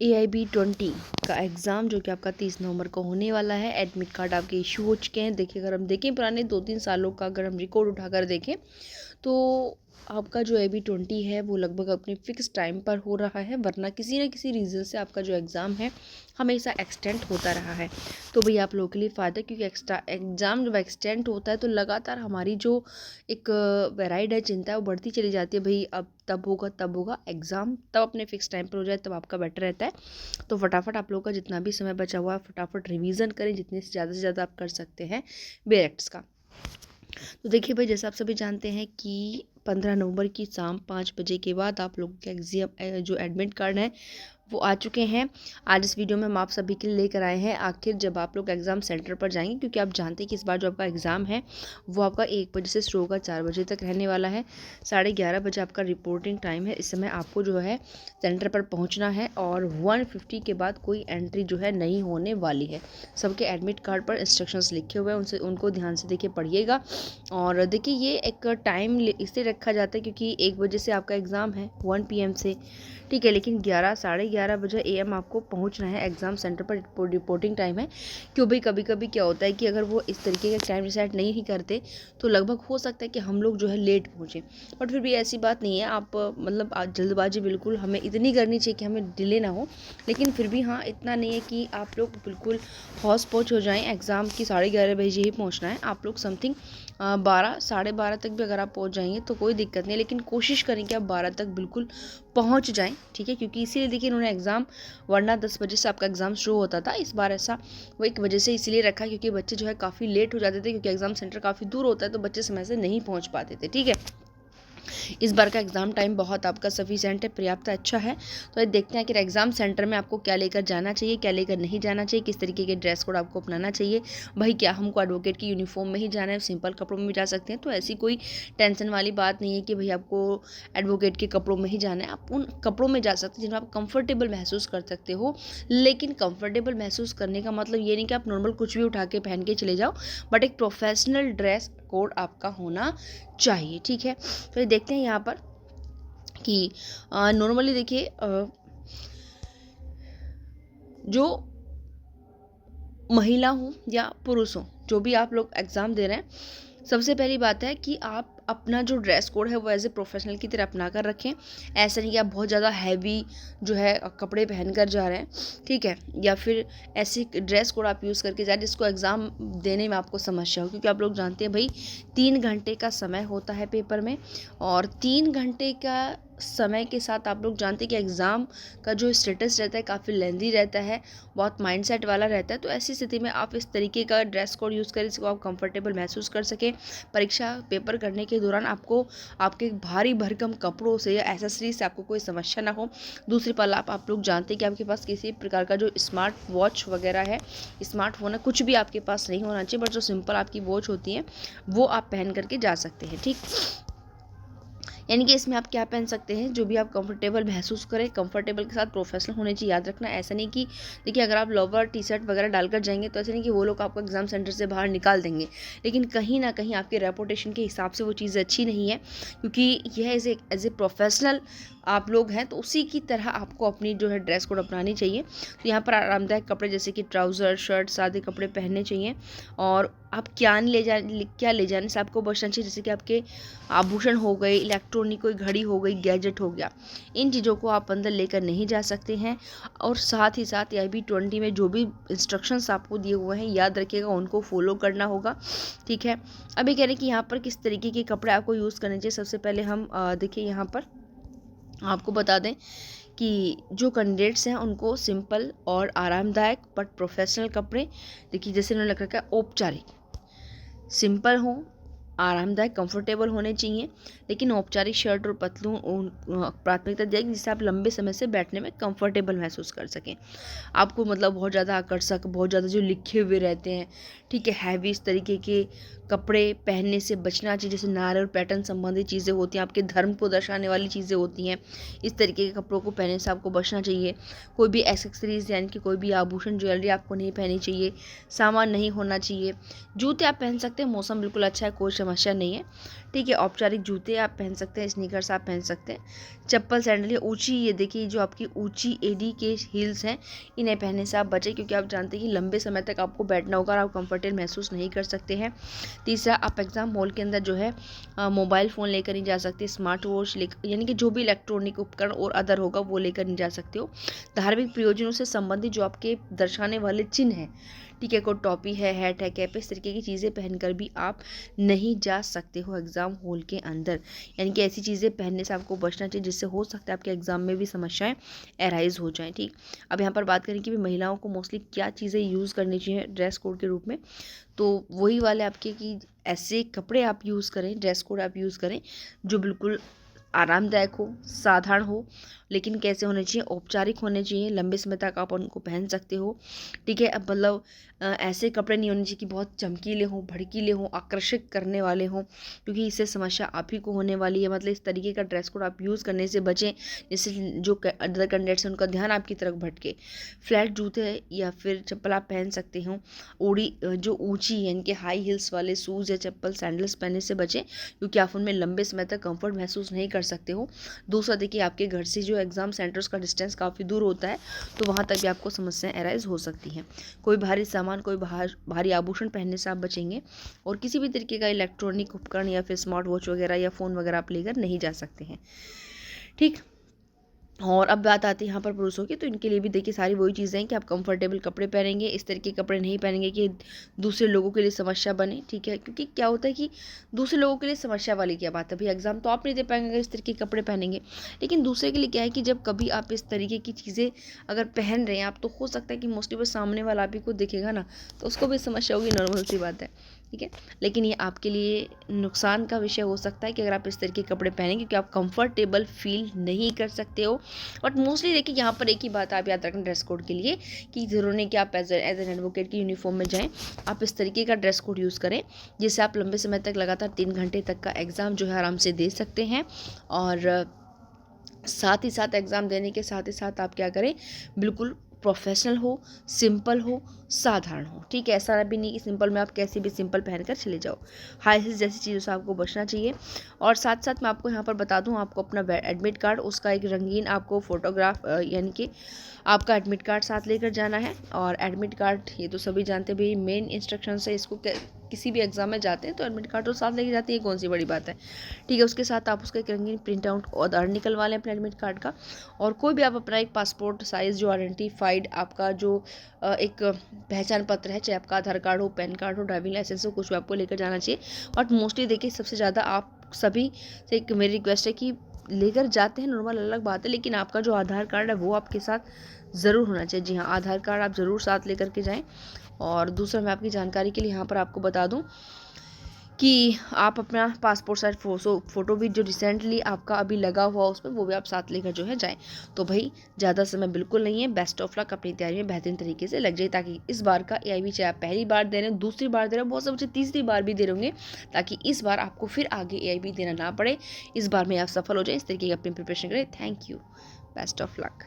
AIB20 का exam जो कि आपका 30 नवंबर को होने वाला है। एडमिट कार्ड आपके इशू हो चुके हैं। देखिए, अगर हम देखें पुराने 2-3 सालों का अगर हम रिकॉर्ड उठाकर देखें तो आपका जो AIB20 है वो लगभग अपने फ़िक्स टाइम पर हो रहा है, वरना किसी न किसी रीज़न से आपका जो एग्ज़ाम है हमेशा एक्सटेंड होता रहा है। तो भई आप लोगों के लिए फ़ायदा, क्योंकि एक्स्ट्रा एग्ज़ाम जब एक्सटेंड होता है तो लगातार हमारी जो एक वेराइड है, चिंता है, वो बढ़ती चली जाती है। भई अब तब होगा एग्ज़ाम, तब अपने फ़िक्स टाइम पर हो जाए तब आपका बेटर रहता है। तो फटाफट आप लोगों का जितना भी समय बचा हुआ है फटाफट रिवीजन करें, जितने से ज़्यादा आप कर सकते हैं बेरेक्ट्स का। तो देखिए भाई, जैसा आप सभी जानते हैं कि 15 नवंबर की शाम 5 बजे के बाद आप लोगों के एग्ज़ाम जो एडमिट कार्ड है वो आ चुके हैं। आज इस वीडियो में हम आप सभी के लिए लेकर आए हैं आखिर जब आप लोग एग्ज़ाम सेंटर पर जाएंगे, क्योंकि आप जानते हैं कि इस बार जो आपका एग्ज़ाम है वो आपका 1 बजे से शुरू होगा, 4 बजे तक रहने वाला है। 11:30 बजे आपका रिपोर्टिंग टाइम है। इस समय आपको जो है सेंटर पर पहुंचना है और 1:50 के बाद कोई एंट्री जो है नहीं होने वाली है। सबके एडमिट कार्ड पर इंस्ट्रक्शंस लिखे हुए हैं, उनको ध्यान से देखिए, पढ़िएगा। और देखिए, ये एक टाइम इसलिए रखा जाता है क्योंकि 1 बजे से आपका एग्ज़ाम है 1 PM से, ठीक है, लेकिन 11 साढ़े 11 बजे AM आपको पहुंचना है एग्ज़ाम सेंटर पर। रिपोर्टिंग टाइम है। क्यों भाई, कभी कभी क्या होता है कि अगर वो इस तरीके का टाइम डिसाइड नहीं करते तो लगभग हो सकता है कि हम लोग जो है लेट पहुँचें, बट फिर भी ऐसी बात नहीं है। आप मतलब जल्दबाजी बिल्कुल हमें इतनी करनी चाहिए कि हमें डिले ना हो, लेकिन फिर भी हाँ, इतना नहीं है कि आप लोग बिल्कुल हौस पहुँच हो जाएँ। एग्ज़ाम की 11:30 बजे ही पहुँचना है आप लोग। समथिंग 12 साढ़े 12 तक भी अगर आप पहुँच जाएंगे तो कोई दिक्कत नहीं है, लेकिन कोशिश करें कि आप 12 तक बिल्कुल पहुँच जाएं, ठीक है, क्योंकि इसीलिए देखिए इन्होंने एग्ज़ाम, वरना 10 बजे से आपका एग्ज़ाम शुरू होता था, इस बार ऐसा वो 1 बजे से इसीलिए रखा क्योंकि बच्चे जो है काफ़ी लेट हो जाते थे, क्योंकि एग्ज़ाम सेंटर काफ़ी दूर होता है तो बच्चे समय से नहीं पहुँच पाते थे, ठीक है। इस बार का एग्ज़ाम टाइम बहुत आपका सफिशिएंट है, पर्याप्त अच्छा है। तो देखते हैं कि एग्ज़ाम सेंटर में आपको क्या लेकर जाना चाहिए, क्या लेकर नहीं जाना चाहिए, किस तरीके के ड्रेस कोड आपको अपनाना चाहिए। भाई, क्या हमको एडवोकेट की यूनिफॉर्म में ही जाना है, सिंपल कपड़ों में भी जा सकते हैं, तो ऐसी कोई टेंशन वाली बात नहीं है कि भाई आपको एडवोकेट के कपड़ों में ही जाना है। आप उन कपड़ों में जा सकते हैं जिनमें आप कंफर्टेबल महसूस कर सकते हो, लेकिन कंफर्टेबल महसूस करने का मतलब ये नहीं कि आप नॉर्मल कुछ भी उठा के पहन के चले जाओ, बट एक प्रोफेशनल ड्रेस कोड आपका होना चाहिए, ठीक है। तो ये देखते हैं यहाँ पर कि नॉर्मली देखिए, जो महिला हो या पुरुष हो, जो भी आप लोग एग्ज़ाम दे रहे हैं, सबसे पहली बात है कि आप अपना जो ड्रेस कोड है वो एज ए प्रोफेशनल की तरह अपना कर रखें। ऐसा नहीं कि आप बहुत ज़्यादा हैवी जो है कपड़े पहन कर जा रहे हैं, ठीक है, या फिर ऐसे ड्रेस कोड आप यूज़ करके जाए जिसको एग्ज़ाम देने में आपको समस्या हो, क्योंकि आप लोग जानते हैं भाई 3 घंटे का समय होता है पेपर में, और 3 घंटे का समय के साथ आप लोग जानते हैं कि एग्ज़ाम का जो स्टेटस रहता है काफ़ी लेंदी रहता है, बहुत माइंडसेट वाला रहता है। तो ऐसी स्थिति में आप इस तरीके का ड्रेस कोड यूज़ करें जिसको आप कंफर्टेबल महसूस कर सकें। परीक्षा पेपर करने के दौरान आपको आपके भारी भरकम कपड़ों से या एसेसरीज से आपको कोई समस्या ना हो। दूसरी पल आप लोग जानते हैं कि आपके पास किसी प्रकार का जो स्मार्ट वॉच वगैरह है, स्मार्टफोन है, कुछ भी आपके पास नहीं होना चाहिए, बट जो सिंपल आपकी वॉच होती है वो आप पहन करके जा सकते हैं, ठीक। यानी कि इसमें आप क्या पहन सकते हैं, जो भी आप कंफर्टेबल महसूस करें। कंफर्टेबल के साथ प्रोफेशनल होने चाहिए, याद रखना। ऐसा नहीं कि देखिए, अगर आप लोवर टी शर्ट वगैरह डालकर जाएंगे तो ऐसा नहीं कि वो लोग आपको एग्जाम सेंटर से बाहर निकाल देंगे, लेकिन कहीं ना कहीं आपके रेपुटेशन के हिसाब से वो चीज़ अच्छी नहीं है, क्योंकि यह एज ए प्रोफेशनल आप लोग हैं, तो उसी की तरह आपको अपनी जो है ड्रेस कोड अपनानी चाहिए। तो यहाँ पर आरामदायक कपड़े जैसे कि ट्राउज़र, शर्ट, सादे कपड़े पहनने चाहिए। और आप क्या ले जाने से आपको बचना चाहिए, जैसे कि आपके आभूषण हो गए, इलेक्ट्रॉनिक कोई घड़ी हो गई, गैजेट हो गया, इन चीज़ों को आप अंदर लेकर नहीं जा सकते हैं। और साथ ही साथ AIB20 में जो भी इंस्ट्रक्शंस आपको दिए हुए हैं, याद रखिएगा, उनको फॉलो करना होगा, ठीक है। अभी कह रहे हैं कि यहाँ पर किस तरीके के कपड़े आपको यूज़ करने चाहिए। सबसे पहले हम देखिए, यहाँ पर आपको बता दें कि जो कैंडिडेट्स हैं उनको सिंपल और आरामदायक बट प्रोफेशनल कपड़े, देखिए जैसे उन्होंने लिख रखा है औपचारिक, सिंपल हो, आरामदायक, कंफर्टेबल होने चाहिए, लेकिन औपचारिक शर्ट और पतलून प्राथमिकता देगी, जिससे आप लंबे समय से बैठने में कंफर्टेबल महसूस कर सकें। आपको मतलब बहुत ज़्यादा आकर्षक, बहुत ज़्यादा जो लिखे हुए रहते हैं, ठीक है, हैवी इस तरीके के कपड़े पहनने से बचना चाहिए। जैसे नारे और पैटर्न संबंधित चीज़ें होती हैं, आपके धर्म को दर्शाने वाली चीज़ें होती हैं, इस तरीके के कपड़ों को पहनने से आपको बचना चाहिए। कोई भी एक्सेसरीज यानी कि कोई भी आभूषण, ज्वेलरी आपको नहीं पहननी चाहिए, सामान नहीं होना चाहिए। जूते आप पहन सकते हैं, मौसम बिल्कुल अच्छा है, कोई समस्या नहीं है, ठीक है। औपचारिक जूते आप पहन सकते हैं, स्नीकर्स आप पहन सकते हैं, चप्पल सैंडल या ऊंची, ये देखिए जो आपकी ऊंची एडी के हील्स हैं, इन्हें पहनने से आप बचें, क्योंकि आप जानते हैं कि लंबे समय तक आपको बैठना होगा और आप कंफर्टेबल महसूस नहीं कर सकते हैं। तीसरा, आप एग्ज़ाम हॉल के अंदर जो है मोबाइल फ़ोन लेकर नहीं जा सकते, स्मार्ट वॉच लेकर, यानी कि जो भी इलेक्ट्रॉनिक उपकरण और अदर होगा वो लेकर नहीं जा सकते हो। धार्मिक प्रयोजनों से संबंधित जो आपके दर्शाने वाले चिन्ह हैं, ठीक है, कोई टोपी है, हैट है, कैप है, इस तरीके की चीज़ें पहनकर भी आप नहीं जा सकते हो एग्ज़ाम हॉल के अंदर। यानी कि ऐसी चीज़ें पहनने से आपको बचना चाहिए जिससे हो सकता है आपके एग्ज़ाम में भी समस्याएं एराइज हो जाएं। ठीक, अब यहाँ पर बात करें कि महिलाओं को मोस्टली क्या चीज़ें यूज़ करनी चाहिए ड्रेस कोड के रूप में, तो वही वाले आपके कि ऐसे कपड़े आप यूज़ करें, ड्रेस कोड आप यूज़ करें जो बिल्कुल आरामदायक हो, साधारण हो, लेकिन कैसे होने चाहिए, औपचारिक होने चाहिए, लंबे समय तक आप उनको पहन सकते हो। ठीक है, अब मतलब ऐसे कपड़े नहीं होने चाहिए कि बहुत चमकीले हों, भड़कीले हों, आकर्षित करने वाले हों, क्योंकि इससे समस्या आप ही को होने वाली है। मतलब इस तरीके का ड्रेस कोड आप यूज़ करने से बचें जिससे जो अदर कैंडिडेट्स हैं उनका ध्यान आपकी तरफ भटके। फ्लैट जूते या फिर चप्पल आप पहन सकते हो, ओड़ी जो ऊंची यानी कि हाई हील्स वाले शूज़ या चप्पल सैंडल्स पहनने से बचें, क्योंकि आप उनमें लंबे समय तक कंफर्ट महसूस नहीं कर सकते हो। दूसरा, देखिए आपके घर से जो एग्ज़ाम सेंटर्स का डिस्टेंस काफ़ी दूर होता है, तो वहाँ तक भी आपको समस्याएं एराइज हो सकती हैं। कोई भारी सामान, कोई भारी आभूषण पहनने से आप बचेंगे, और किसी भी तरीके का इलेक्ट्रॉनिक उपकरण या फिर स्मार्ट वॉच वगैरह या फ़ोन वगैरह आप लेकर नहीं जा सकते हैं। ठीक, और अब बात आती है यहाँ पर पुरुषों की, तो इनके लिए भी देखिए सारी वही चीज़ें हैं कि आप कंफर्टेबल कपड़े पहनेंगे, इस तरीके के कपड़े नहीं पहनेंगे कि दूसरे लोगों के लिए समस्या बने। ठीक है, क्योंकि क्या होता है कि दूसरे लोगों के लिए समस्या वाली क्या बात है, भाई एग्जाम तो आप नहीं दे पाएंगे अगर इस तरीके के कपड़े पहनेंगे, लेकिन दूसरे के लिए क्या है कि जब कभी आप इस तरीके की चीज़ें अगर पहन रहे हैं आप, तो हो सकता है कि मोस्टली वो सामने वाला आप ही को दिखेगा ना, तो उसको भी समस्या होगी, नॉर्मल सी बात है। ठीक है, लेकिन ये आपके लिए नुकसान का विषय हो सकता है कि अगर आप इस तरीके के कपड़े पहनेंगे, क्योंकि आप कंफर्टेबल फील नहीं कर सकते हो। बट मोस्टली देखिए यहाँ पर एक ही बात आप याद रखें ड्रेस कोड के लिए, कि ज़रूरी नहीं कि आप एज एन एडवोकेट की यूनिफॉर्म में जाएं, आप इस तरीके का ड्रेस कोड यूज़ करें जिससे आप लंबे समय तक लगातार 3 घंटे तक का एग्ज़ाम जो है आराम से दे सकते हैं। और साथ ही साथ एग्ज़ाम देने के साथ ही साथ आप क्या करें, बिल्कुल प्रोफेशनल हो, सिंपल हो, साधारण हो। ठीक है, ऐसा भी नहीं कि सिंपल में आप कैसे भी सिंपल पहनकर चले जाओ। हाई हील्स जैसी चीज़ों से आपको बचना चाहिए। और साथ साथ मैं आपको यहाँ पर बता दूँ, आपको अपना एडमिट कार्ड, उसका एक रंगीन आपको फोटोग्राफ यानी कि आपका एडमिट कार्ड साथ लेकर जाना है। और एडमिट कार्ड ये तो सभी जानते हैं भाई, मेन इंस्ट्रक्शन है इसको, किसी भी एग्जाम में जाते हैं तो एडमिट कार्ड तो साथ लेके जाते हैं, ये कौन सी बड़ी बात है। ठीक है, उसके साथ आप उसका एक रंगीन प्रिंट आउट और निकलवा लें अपने एडमिट कार्ड का। और कोई भी आप अपना एक पासपोर्ट साइज़ जो आइडेंटिफाइड आपका जो एक पहचान पत्र है, चाहे आपका आधार कार्ड हो, पैन कार्ड हो, ड्राइविंग लाइसेंस हो, कुछ भी आपको लेकर जाना चाहिए। बट मोस्टली देखिए सबसे ज़्यादा आप सभी से एक मेरी रिक्वेस्ट है कि लेकर जाते हैं नॉर्मल, अलग बात है, लेकिन आपका जो आधार कार्ड है वो आपके साथ ज़रूर होना चाहिए। जी हाँ, आधार कार्ड आप ज़रूर साथ लेकर के जाएं। और दूसरा, मैं आपकी जानकारी के लिए यहाँ पर आपको बता दूं कि आप अपना पासपोर्ट साइज फ़ोटो भी जो रिसेंटली आपका अभी लगा हुआ उसमें, वो भी आप साथ लेकर जो है जाएं। तो भाई ज़्यादा समय बिल्कुल नहीं है, बेस्ट ऑफ लक, अपनी तैयारी में बेहतरीन तरीके से लग जाए, ताकि इस बार का AIB चाहे आप पहली बार दे रहे हैं, दूसरी बार दे रहे हैं, बहुत से बच्चे तीसरी बार भी दे रहे होंगे, ताकि इस बार आपको फिर आगे AIB देना ना पड़े, इस बार में आप सफल हो जाए। इस तरीके की अपनी प्रिपरेशन करें। Thank you, best of luck.